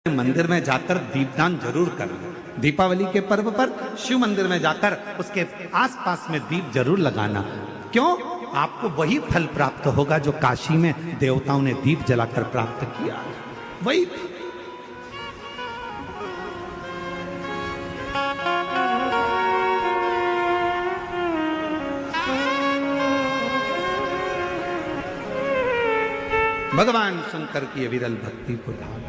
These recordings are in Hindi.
मंदिर में जाकर दीपदान जरूर करना। दीपावली के पर्व पर शिव मंदिर में जाकर उसके आसपास में दीप जरूर लगाना। क्यों? आपको वही फल प्राप्त होगा जो काशी में देवताओं ने दीप जलाकर प्राप्त किया, वही। भगवान शंकर की विरल भक्ति को धारण,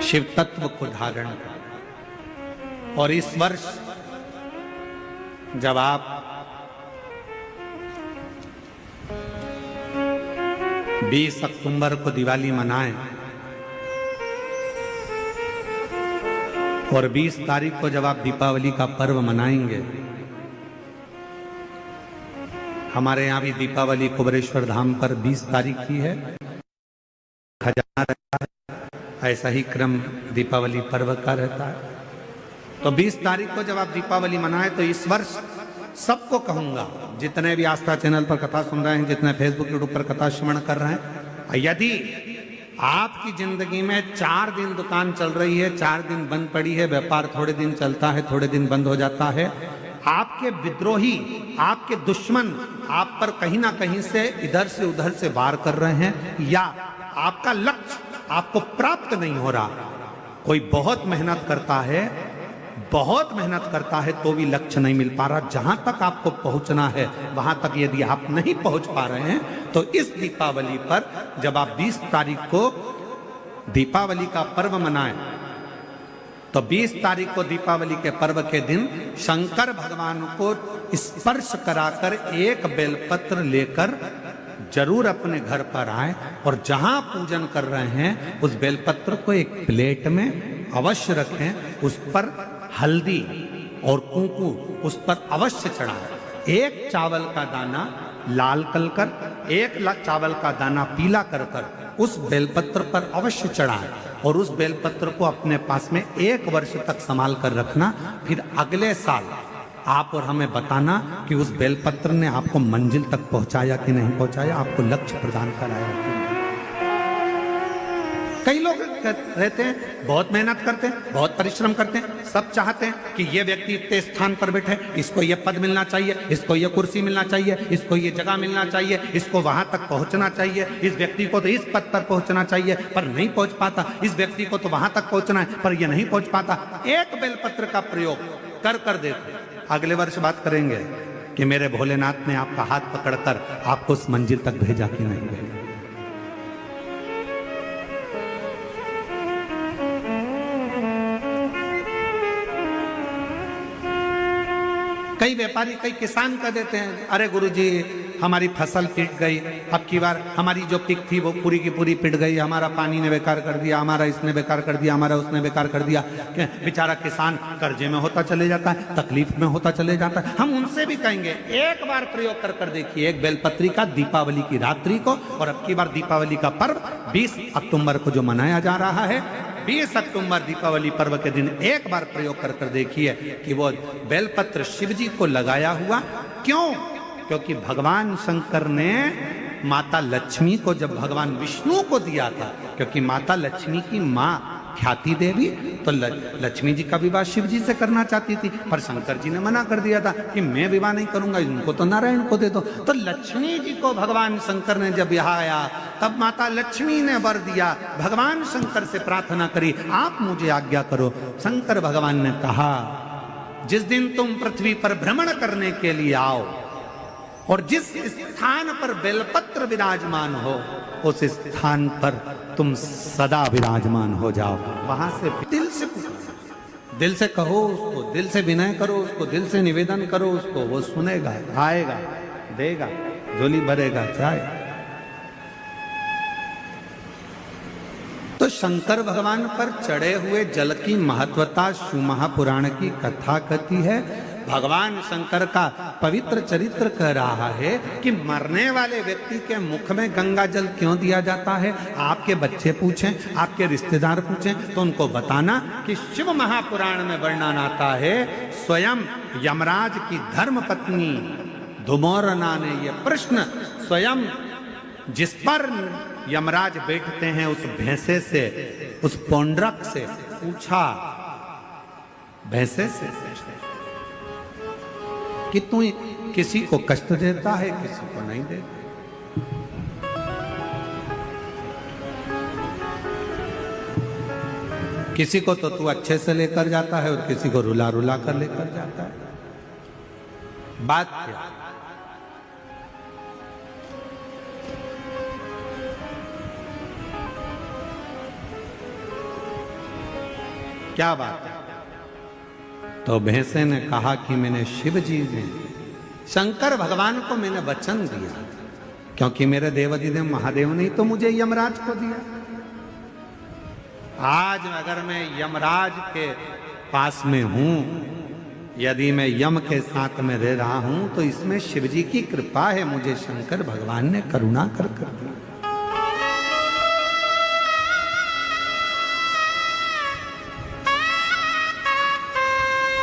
शिव तत्व को धारण कर। और इस वर्ष जब आप बीस अक्टूबर को दिवाली मनाएं और 20 तारीख को जब आप दीपावली का पर्व मनाएंगे, हमारे यहां भी दीपावली कुबेरेश्वर धाम पर 20 तारीख की है, खजाना रहता है। ऐसा ही क्रम दीपावली पर्व का रहता है। तो 20 तारीख को जब आप दीपावली मनाएं तो इस वर्ष सबको कहूंगा, जितने भी आस्था चैनल पर कथा सुन रहे हैं, जितने फेसबुक यूट्यूब पर कथा श्रवण कर रहे हैं, यदि आपकी जिंदगी में 4 दिन दुकान चल रही है, 4 दिन बंद पड़ी है, व्यापार थोड़े दिन चलता है, थोड़े दिन बंद हो जाता है, आपके विद्रोही, आपके दुश्मन आप पर कहीं ना कहीं से इधर से उधर से वार कर रहे हैं, या आपका लक्ष्य आपको प्राप्त नहीं हो रहा, कोई बहुत मेहनत करता है, बहुत मेहनत करता है तो भी लक्ष्य नहीं मिल पा रहा, जहां तक आपको पहुंचना है वहां तक यदि आप नहीं पहुंच पा रहे हैं, तो इस दीपावली पर जब आप 20 तारीख को दीपावली का पर्व मनाएं, तो 20 तारीख को दीपावली के पर्व के दिन शंकर भगवान को स्पर्श कराकर एक बेलपत्र लेकर जरूर अपने घर पर आए, और जहां पूजन कर रहे हैं उस बेलपत्र को एक प्लेट में अवश्य रखें, उस पर हल्दी और कुंकू उस पर अवश्य चढ़ाएं। एक चावल का दाना लाल कर, एक चावल का दाना पीला कर उस बेलपत्र पर अवश्य चढ़ाएं, और उस बेलपत्र को अपने पास में 1 वर्ष तक संभाल कर रखना। फिर अगले साल आप और हमें बताना कि उस बेलपत्र ने आपको मंजिल तक पहुंचाया कि नहीं पहुंचाया, आपको लक्ष्य प्रदान कराया कि नहीं। कई लोग रहते हैं, बहुत मेहनत करते हैं, बहुत परिश्रम करते हैं, सब चाहते हैं कि ये व्यक्ति इतने स्थान पर बैठे, इसको ये पद मिलना चाहिए, इसको ये कुर्सी मिलना चाहिए, इसको ये जगह मिलना चाहिए, इसको वहां तक पहुंचना चाहिए, इस व्यक्ति को तो इस पद पर पहुंचना चाहिए पर नहीं पहुंच पाता, इस व्यक्ति को तो वहां तक पहुंचना है पर ये नहीं पहुंच पाता। एक बेलपत्र का प्रयोग कर देते, अगले वर्ष बात करेंगे कि मेरे भोलेनाथ ने आपका हाथ पकड़कर आपको उस मंजिल तक भेजा कि नहीं भेजा। कई व्यापारी, कई किसान कह देते हैं, अरे गुरुजी हमारी फसल पिट गई, अब की बार हमारी जो पिक थी वो पूरी की पूरी पिट गई, हमारा पानी ने बेकार कर दिया, हमारा इसने बेकार कर दिया, हमारा उसने बेकार कर दिया। बेचारा किसान कर्जे में होता चले जाता है, तकलीफ में होता चले जाता है। हम उनसे भी कहेंगे एक बार प्रयोग कर देखिए, एक बेलपत्री का दीपावली की रात्रि को, और अब की बार दीपावली का पर्व 20 अक्टूबर को जो मनाया जा रहा है, 20 अक्टूबर दीपावली पर्व के दिन एक बार प्रयोग कर देखिए कि वो बेलपत्र शिव जी को लगाया हुआ। क्यों? क्योंकि भगवान शंकर ने माता लक्ष्मी को जब भगवान विष्णु को दिया था, क्योंकि माता लक्ष्मी की माँ ख्याति देवी तो लक्ष्मी जी का विवाह शिव जी से करना चाहती थी, पर शंकर जी ने मना कर दिया था कि मैं विवाह नहीं करूंगा, इनको तो नारायण को दे दो। तो लक्ष्मी जी को भगवान शंकर ने जब यहाँ आया तब माता लक्ष्मी ने वर दिया, भगवान शंकर से प्रार्थना करी, आप मुझे आज्ञा करो। शंकर भगवान ने कहा, जिस दिन तुम पृथ्वी पर भ्रमण करने के लिए आओ और जिस स्थान पर बेलपत्र विराजमान हो उस स्थान पर तुम सदा विराजमान हो जाओ। वहां से दिल से पुकारो, दिल से कहो उसको, दिल से विनय करो उसको, दिल से निवेदन करो उसको, वो सुनेगा, आएगा, देगा, झोली भरेगा, जाएगा। तो शंकर भगवान पर चढ़े हुए जल की महत्वता शिव महापुराण की कथा कहती है। भगवान शंकर का पवित्र चरित्र कह रहा है कि मरने वाले व्यक्ति के मुख में गंगा जल क्यों दिया जाता है। आपके बच्चे पूछें, आपके रिश्तेदार पूछें तो उनको बताना कि शिव महापुराण में वर्णन आता है, स्वयं यमराज की धर्म पत्नी धुमोरना ने यह प्रश्न स्वयं जिस पर यमराज बैठते हैं उस भैंसे से, उस पौंड्रक से पूछा, भैंसे से कि तू किसी को कष्ट देता है, किसी को नहीं देता। किसी को तो तू अच्छे से लेकर जाता है और किसी को रुला रुला कर लेकर जाता है। बात क्या? क्या बात है? तो भैंसे ने कहा कि मैंने शिव जी ने, शंकर भगवान को मैंने वचन दिया, क्योंकि मेरे देवाधिदेव महादेव ने तो मुझे यमराज को दिया। आज अगर मैं यमराज के पास में हूं, यदि मैं यम के साथ में रह रहा हूं, तो इसमें शिव जी की कृपा है, मुझे शंकर भगवान ने करुणा कर दिया।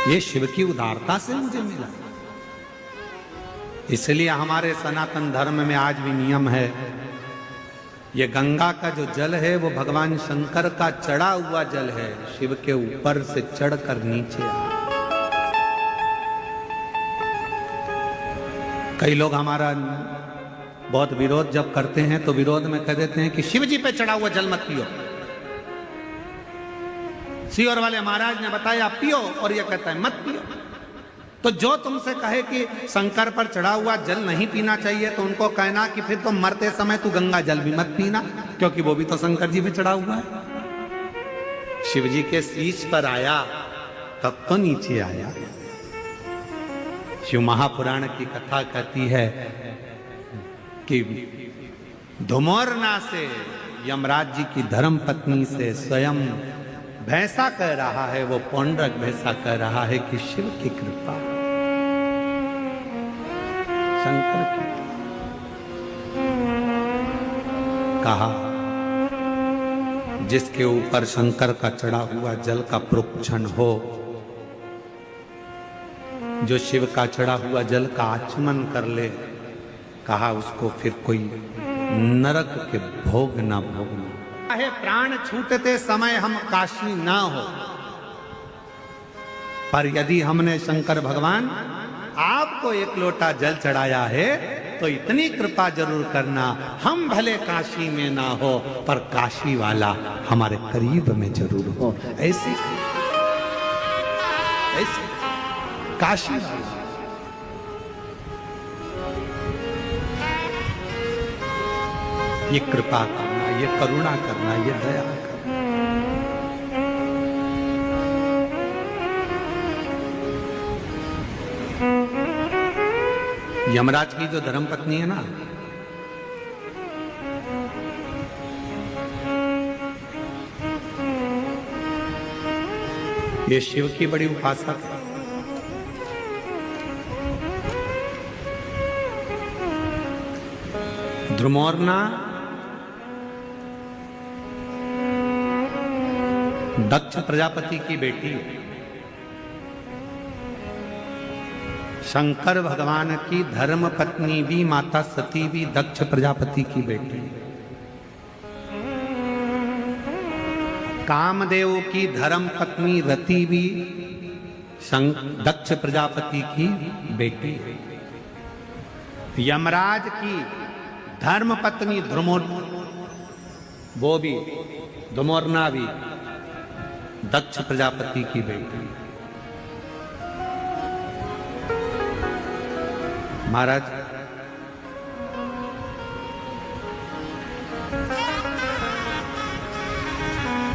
ये शिव की उदारता से मुझे मिला। इसलिए हमारे सनातन धर्म में आज भी नियम है, ये गंगा का जो जल है वो भगवान शंकर का चढ़ा हुआ जल है, शिव के ऊपर से चढ़कर नीचे आ। कई लोग हमारा बहुत विरोध जब करते हैं तो विरोध में कह देते हैं कि शिव जी पे चढ़ा हुआ जल मत पियो। सियोर वाले महाराज ने बताया पियो, और ये कहता है मत पियो। तो जो तुमसे कहे कि शंकर पर चढ़ा हुआ जल नहीं पीना चाहिए, तो उनको कहना कि फिर तो मरते समय तू गंगा जल भी मत पीना, क्योंकि वो भी तो शंकर जी पे चढ़ा हुआ है। शिव जी के शीश पर आया तब तो नीचे आया। शिव महापुराण की कथा कहती है कि धुमोरना से, यमराज जी की धर्म पत्नी से स्वयं भैंसा कह रहा है, वो पौंड्रक भैंसा कह रहा है कि शिव की कृपा, शंकर की। कहा जिसके ऊपर शंकर का चढ़ा हुआ जल का प्रोक्षण हो, जो शिव का चढ़ा हुआ जल का आचमन कर ले, कहा उसको फिर कोई नरक के भोग ना भोगना है। प्राण छूटते समय हम काशी ना हो, पर यदि हमने शंकर भगवान आपको एक लोटा जल चढ़ाया है तो इतनी कृपा जरूर करना, हम भले काशी में ना हो पर काशी वाला हमारे करीब में जरूर हो। ऐसी काशी वाला। ये कृपा करना, ये करुणा करना, ये दया करना। यमराज की जो धर्मपत्नी है ना, ये शिव की बड़ी उपासक है। ध्रुमोर्ना दक्ष प्रजापति की बेटी है। शंकर भगवान की धर्म पत्नी भी, माता सती भी दक्ष प्रजापति की बेटी है। कामदेव की धर्म पत्नी रति भी दक्ष प्रजापति की बेटी है। यमराज की धर्म पत्नी वो भी धुमोरना भी दक्ष प्रजापति की बेटी। महाराज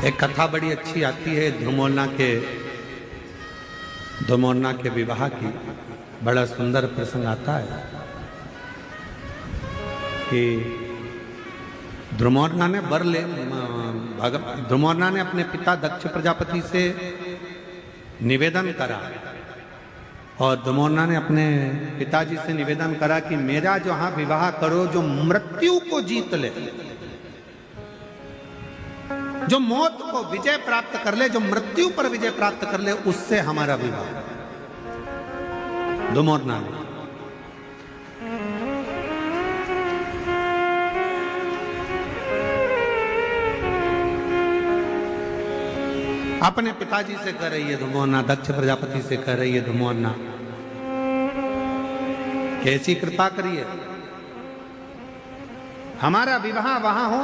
एक कथा बड़ी अच्छी आती है धुमोरना के विवाह की। बड़ा सुंदर प्रसंग आता है कि ध्रुमोरना ने ध्रुमोरना ने अपने पिता दक्ष प्रजापति से निवेदन करा, और ध्रुमोरना ने अपने पिताजी से निवेदन करा कि मेरा जो हाँ विवाह करो जो मृत्यु को जीत ले, जो मौत को विजय प्राप्त कर ले, जो मृत्यु पर विजय प्राप्त कर ले, उससे हमारा विवाह। ध्रुमोरना ने अपने पिताजी से कह रही है धुमोरना, दक्ष प्रजापति से कह रही है धुमोरना, कैसी कृपा करिए, हमारा विवाह वहां हो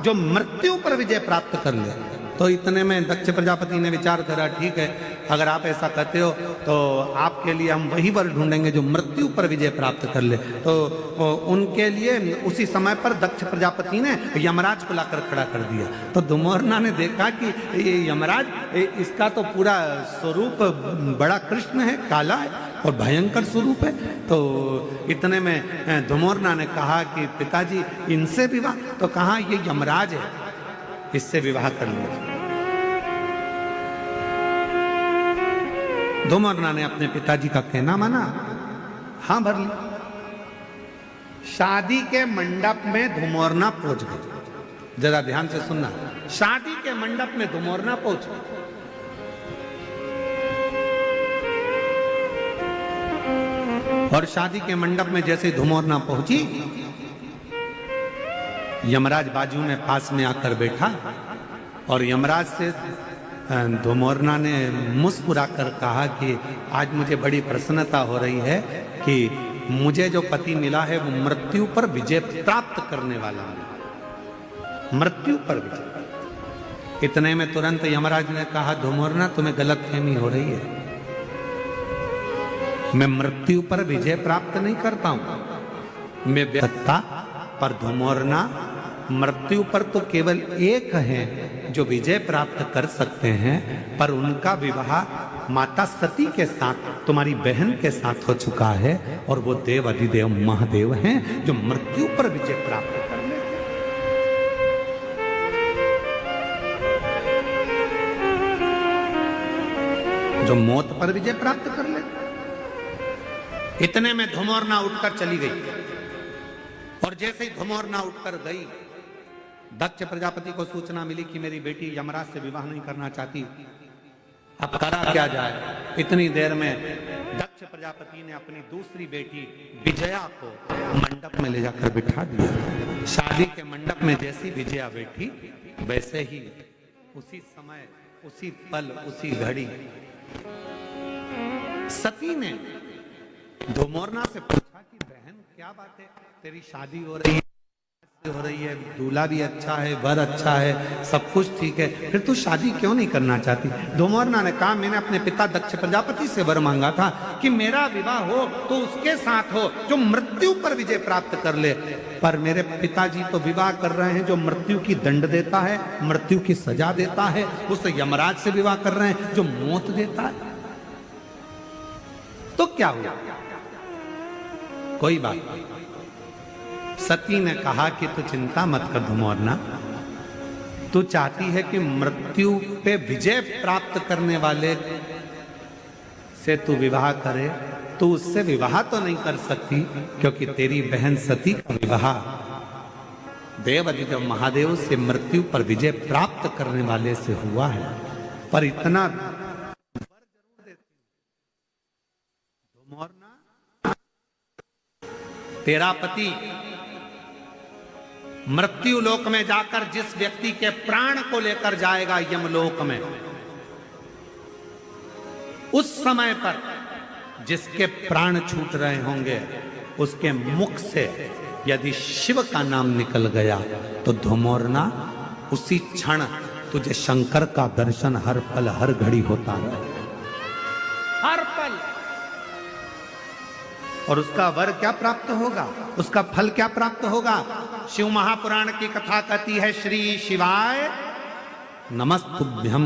जो मृत्यु पर विजय प्राप्त कर ले। तो इतने में दक्ष प्रजापति ने विचार करा, ठीक है, अगर आप ऐसा कहते हो तो आपके लिए हम वही वर ढूंढेंगे जो मृत्यु पर विजय प्राप्त कर ले। तो उनके लिए उसी समय पर दक्ष प्रजापति ने यमराज को लाकर खड़ा कर दिया। तो धुमोरना ने देखा कि ये यमराज, इसका तो पूरा स्वरूप बड़ा कृष्ण है, काला है और भयंकर स्वरूप है। तो इतने में धुमोरना ने कहा कि पिताजी इनसे विवाह, तो कहा ये यमराज है, इससे विवाह कर लो। धुमोरना ने अपने पिताजी का कहना माना, हां भर ली। शादी के मंडप में धुमोरना पहुंच गई। जरा ध्यान से सुनना, शादी के मंडप में धुमोरना पहुंच गई। और शादी के मंडप में जैसे धुमोरना पहुंची, यमराज बाजू में पास में आकर बैठा और यमराज से धुमोरना ने मुस्कुराकर कहा कि आज मुझे बड़ी प्रसन्नता हो रही है कि मुझे जो पति मिला है वो मृत्यु पर विजय प्राप्त करने वाला है, मृत्यु पर विजय। इतने में तुरंत यमराज ने कहा, धुमोरना तुम्हें गलतफहमी हो रही है, मैं मृत्यु पर विजय प्राप्त नहीं करता हूं, मैं सत्ता पर धुमोरना मृत्यु पर तो केवल एक है जो विजय प्राप्त कर सकते हैं, पर उनका विवाह माता सती के साथ, तुम्हारी बहन के साथ हो चुका है और वो देव अधिदेव महादेव हैं जो मृत्यु पर विजय प्राप्त कर ले। जो मौत पर विजय प्राप्त कर ले। इतने में धुमोरना उठकर चली गई और जैसे ही धुमोरना उठकर गई, दक्ष प्रजापति को सूचना मिली कि मेरी बेटी यमराज से विवाह नहीं करना चाहती, अब करा क्या जाए। इतनी देर में दक्ष प्रजापति ने अपनी दूसरी बेटी विजया को मंडप में ले जाकर बिठा दिया। शादी के मंडप में जैसी विजया बैठी, वैसे ही उसी समय, उसी पल, उसी घड़ी सती ने धुमोरना से पूछा कि बहन क्या बात है, तेरी शादी हो रही है, दूल्हा भी अच्छा है, वर अच्छा है, सब कुछ ठीक है, फिर तू शादी क्यों नहीं करना चाहती। धुमोरना ने कहा, मैंने अपने पिता दक्ष प्रजापति से वर मांगा था कि मेरा विवाह हो तो उसके साथ हो जो मृत्यु पर विजय प्राप्त कर ले, पर मेरे पिताजी तो विवाह कर रहे हैं जो मृत्यु की दंड देता है, मृत्यु की सजा देता है, उस यमराज से विवाह कर रहे हैं जो मौत देता है। तो क्या हुआ, कोई बात नहीं। सती ने कहा कि तू चिंता मत कर धुमोरना, तू चाहती है कि मृत्यु पे विजय प्राप्त करने वाले से तू विवाह करे, तू उससे विवाह तो नहीं कर सकती क्योंकि तेरी बहन सती का विवाह देव अधिदेव महादेव से मृत्यु पर विजय प्राप्त करने वाले से हुआ है। पर इतना धुमोरना, तेरा पति मृत्यु लोक में जाकर जिस व्यक्ति के प्राण को लेकर जाएगा यमलोक में, उस समय पर जिसके प्राण छूट रहे होंगे उसके मुख से यदि शिव का नाम निकल गया तो धुमोरना उसी क्षण तुझे शंकर का दर्शन हर पल हर घड़ी होता है, हर पल। और उसका वर क्या प्राप्त होगा, उसका फल क्या प्राप्त होगा। शिव महापुराण की कथा कहती है, श्री शिवाय नमस्तुभ्यम,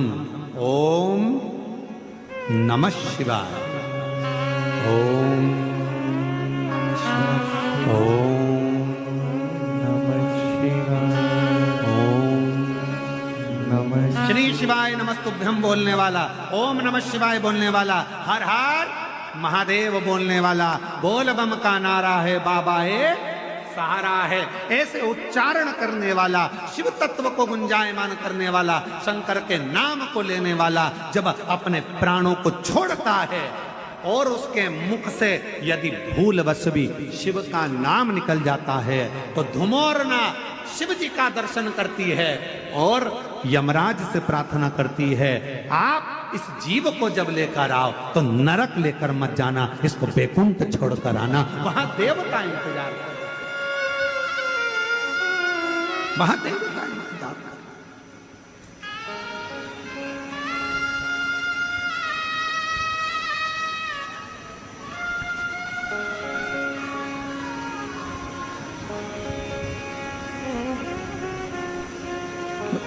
ओम नमः शिवाय, ओम ओम नमः शिवाय, ओम नमः। श्री शिवाय नमस्तुभ्यम बोलने वाला, ओम नमः शिवाय बोलने वाला, हर हर महादेव बोलने वाला, बोल बम का नारा है, बाबा है सहारा है, ऐसे उच्चारण करने वाला, शिव तत्व को गुंजायमान करने वाला, शंकर के नाम को लेने वाला जब अपने प्राणों को छोड़ता है और उसके मुख से यदि भूलवश भी शिव का नाम निकल जाता है तो धुमोरना शिव जी का दर्शन करती है और यमराज से प्रार्थना करती है, आप इस जीव को जब लेकर आओ तो नरक लेकर मत जाना, इसको बैकुंठ छोड़कर आना, वहां देवता इंतजार कर, वहां देवता इंतजार कर।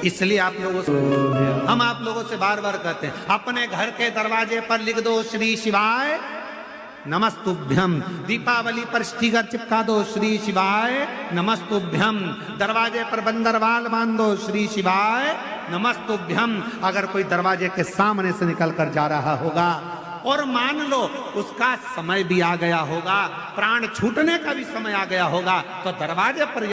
इसलिए आप लोगों से, हम आप लोगों से बार बार कहते हैं, अपने घर के दरवाजे पर लिख दो श्री शिवाय नमस्तुभ्यम, दीपावली पर स्टिकर चिपका दो श्री शिवाय नमस्तुभ्यम, दरवाजे पर बंदरवाल बांध दो श्री शिवाय नमस्तुभ्यम। अगर कोई दरवाजे के सामने से निकल कर जा रहा होगा और मान लो उसका समय भी आ गया होगा, प्राण छूटने का भी समय आ गया होगा, तो दरवाजे पर